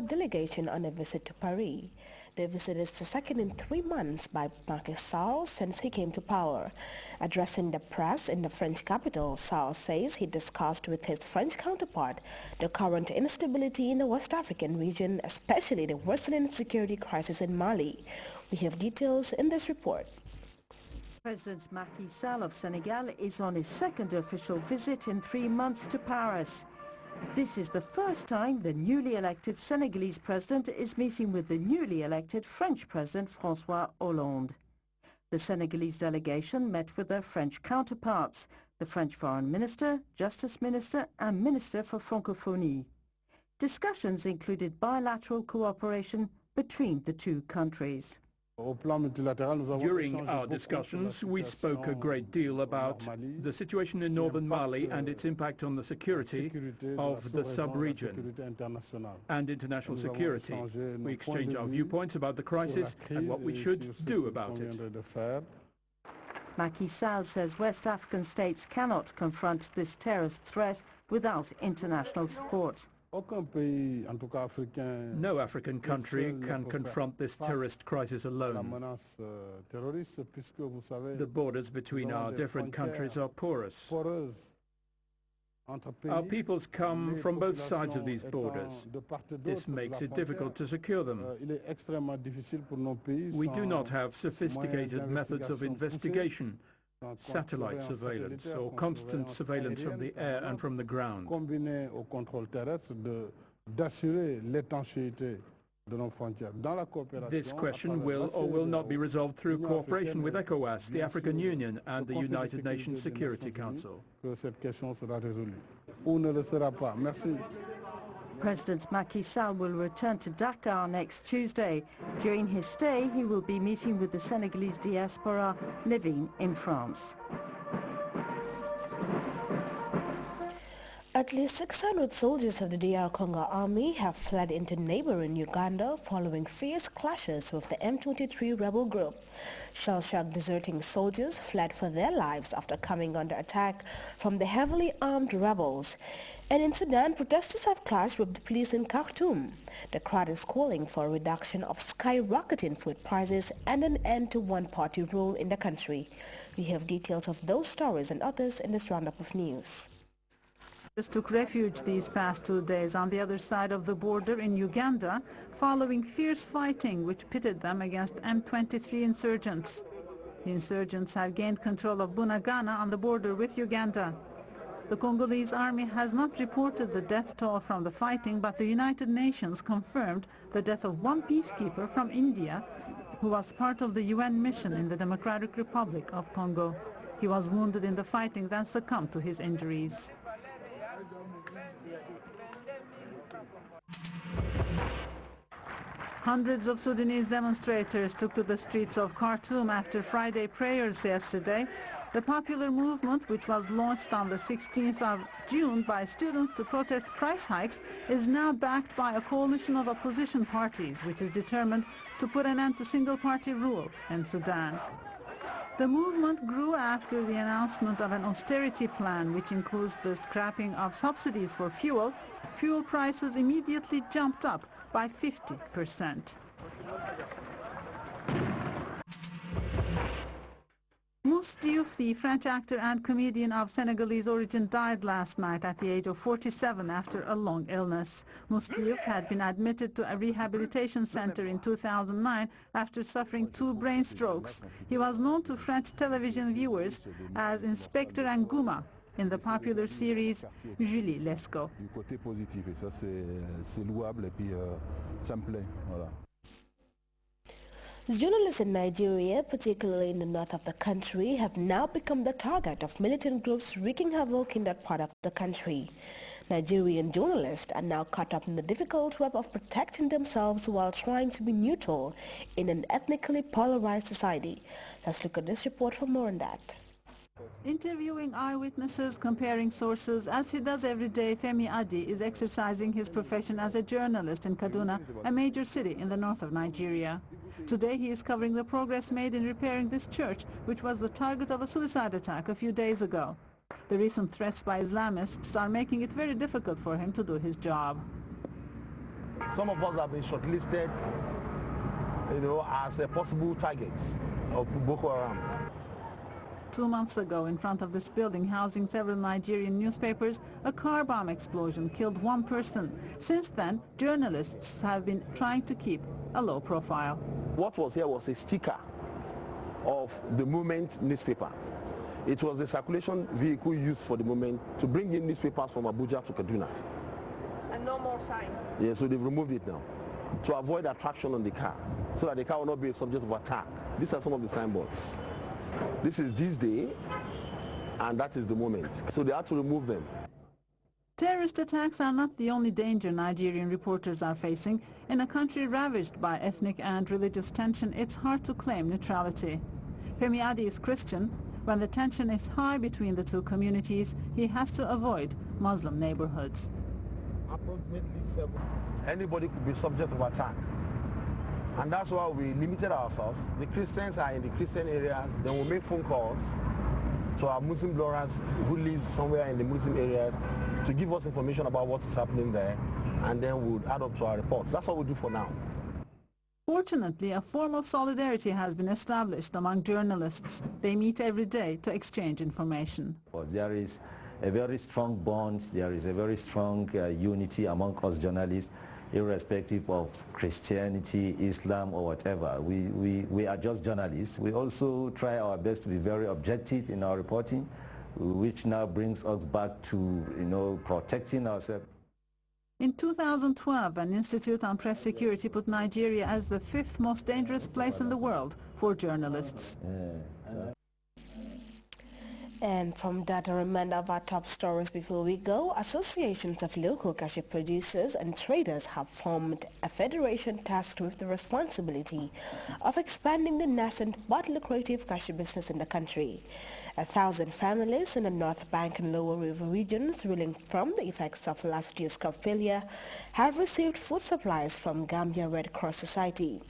delegation on a visit to Paris. The visit is the second in 3 months by Macky Sall since he came to power. Addressing the press in the French capital, Sall says he discussed with his French counterpart the current instability in the West African region, especially the worsening security crisis in Mali. We have details in this report. President Macky Sall of Senegal is on his second official visit in 3 months to Paris. This is the first time the newly elected Senegalese president is meeting with the newly elected French President François Hollande. The Senegalese delegation met with their French counterparts, the French Foreign Minister, Justice Minister and Minister for Francophonie. Discussions included bilateral cooperation between the two countries. During our discussions, we spoke a great deal about the situation in northern Mali and its impact on the security of the sub-region and international security. We exchanged our viewpoints about the crisis and what we should do about it. Macky Sall says West African states cannot confront this terrorist threat without international support. No African country can confront this terrorist crisis alone. The borders between our different countries are porous. Our peoples come from both sides of these borders. This makes it difficult to secure them. We do not have sophisticated methods of investigation, satellite surveillance or constant surveillance from the air and from the ground. This question will or will not be resolved through cooperation with ECOWAS, the African Union and the United Nations Security Council. President Macky Sall will return to Dakar next Tuesday. During his stay, he will be meeting with the Senegalese diaspora living in France. At least 600 soldiers of the DR Congo Army have fled into neighboring Uganda following fierce clashes with the M23 rebel group. Shell-shocked deserting soldiers fled for their lives after coming under attack from the heavily armed rebels. And in Sudan, protesters have clashed with the police in Khartoum. The crowd is calling for a reduction of skyrocketing food prices and an end to one-party rule in the country. We have details of those stories and others in this roundup of news. Took refuge these past 2 days on the other side of the border in Uganda following fierce fighting which pitted them against M23 insurgents. The insurgents have gained control of Bunagana on the border with Uganda. The Congolese army has not reported the death toll from the fighting, but the United Nations confirmed the death of one peacekeeper from India who was part of the UN mission in the Democratic Republic of Congo. He was wounded in the fighting, then succumbed to his injuries. Hundreds of Sudanese demonstrators took to the streets of Khartoum after Friday prayers yesterday. The popular movement, which was launched on the 16th of June by students to protest price hikes, is now backed by a coalition of opposition parties, which is determined to put an end to single-party rule in Sudan. The movement grew after the announcement of an austerity plan, which includes the scrapping of subsidies for fuel. Fuel prices immediately jumped up by 50%. Mousse Diouf, the French actor and comedian of Senegalese origin, died last night at the age of 47 after a long illness. Mousse Diouf had been admitted to a rehabilitation center in 2009 after suffering 2 brain strokes. He was known to French television viewers as Inspector Angouma in the popular series Julie Lescaut. Journalists in Nigeria, particularly in the north of the country, have now become the target of militant groups wreaking havoc in that part of the country. Nigerian journalists are now caught up in the difficult web of protecting themselves while trying to be neutral in an ethnically polarized society. Let's look at this report for more on that. Interviewing eyewitnesses, comparing sources, as he does every day, Femi Adi is exercising his profession as a journalist in Kaduna, a major city in the north of Nigeria. Today he is covering the progress made in repairing this church, which was the target of a suicide attack a few days ago. The recent threats by Islamists are making it very difficult for him to do his job. Some of us have been shortlisted, as possible targets of Boko Haram. 2 months ago, in front of this building housing several Nigerian newspapers, a car bomb explosion killed one person. Since then, journalists have been trying to keep a low profile. What was here was a sticker of the Moment newspaper. It was a circulation vehicle used for the Moment to bring in newspapers from Abuja to Kaduna. And no more sign? Yeah, so they've removed it now to avoid attraction on the car, so that the car will not be a subject of attack. These are some of the signboards. This is this day, and that is the Moment. So they had to remove them. Terrorist attacks are not the only danger Nigerian reporters are facing. In a country ravaged by ethnic and religious tension, it's hard to claim neutrality. Femi Adi is Christian. When the tension is high between the two communities, he has to avoid Muslim neighborhoods. Approximately 7. Anybody could be subject of attack. And that's why we limited ourselves. The Christians are in the Christian areas. Then we'll make phone calls to our Muslim bloggers who live somewhere in the Muslim areas to give us information about what is happening there, and then we'll add up to our reports. That's what we do for now. Fortunately, a form of solidarity has been established among journalists. They meet every day to exchange information. There is a very strong bond, there is a very strong unity among us journalists, irrespective of Christianity, Islam, or whatever. We are just journalists. We also try our best to be very objective in our reporting, which now brings us back to, protecting ourselves. In 2012, an Institute on Press Security put Nigeria as the 5th most dangerous place in the world for journalists. And from that, a reminder of our top stories before we go. Associations of local cashew producers and traders have formed a federation tasked with the responsibility of expanding the nascent but lucrative cashew business in the country. 1,000 families in the North Bank and Lower River regions reeling from the effects of last year's crop failure have received food supplies from Gambia Red Cross Society.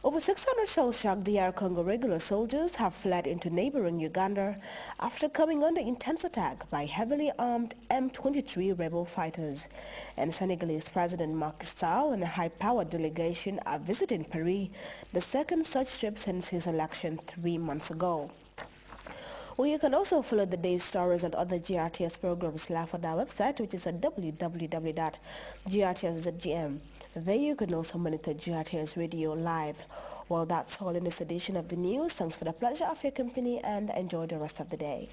Over 600 shell-shocked DR Congo regular soldiers have fled into neighboring Uganda after coming under intense attack by heavily armed M23 rebel fighters. And Senegalese President Macky Sall and a high-powered delegation are visiting Paris, the second such trip since his election 3 months ago. Well, you can also follow the day's stories and other GRTS programs live on our website, which is at www.grts.gm. There you can also monitor GRTS Radio live. Well, that's all in this edition of the news. Thanks for the pleasure of your company and enjoy the rest of the day.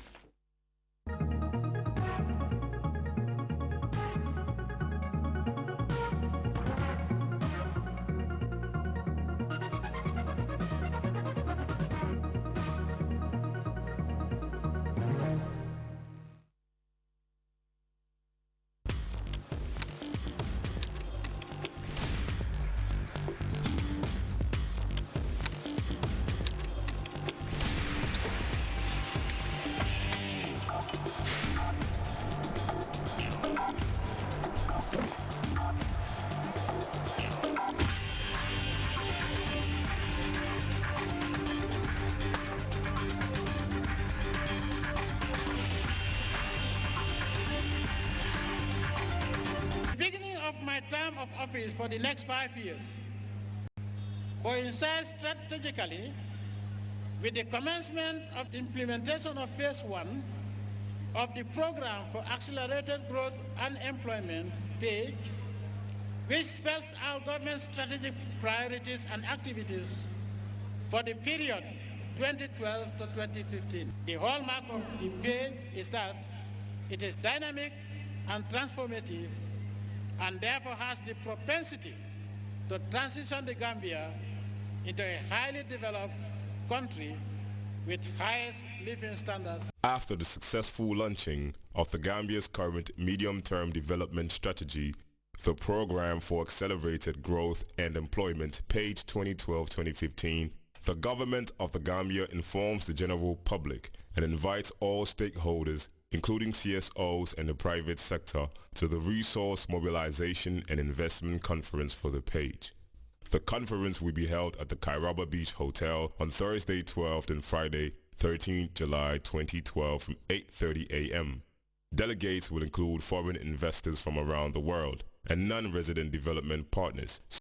My term of office for the next 5 years coincides strategically with the commencement of implementation of phase 1 of the program for accelerated growth and employment page, which spells out government strategic priorities and activities for the period 2012 to 2015. The hallmark of the page is that it is dynamic and transformative, and therefore has the propensity to transition the Gambia into a highly developed country with highest living standards. After the successful launching of the Gambia's current medium-term development strategy, the Program for Accelerated Growth and Employment, page 2012-2015, the government of the Gambia informs the general public and invites all stakeholders, including CSOs and the private sector, to the Resource Mobilization and Investment Conference for the page. The conference will be held at the Kairaba Beach Hotel on Thursday 12th and Friday 13th July 2012 from 8:30 a.m. Delegates will include foreign investors from around the world. and non-resident development partners.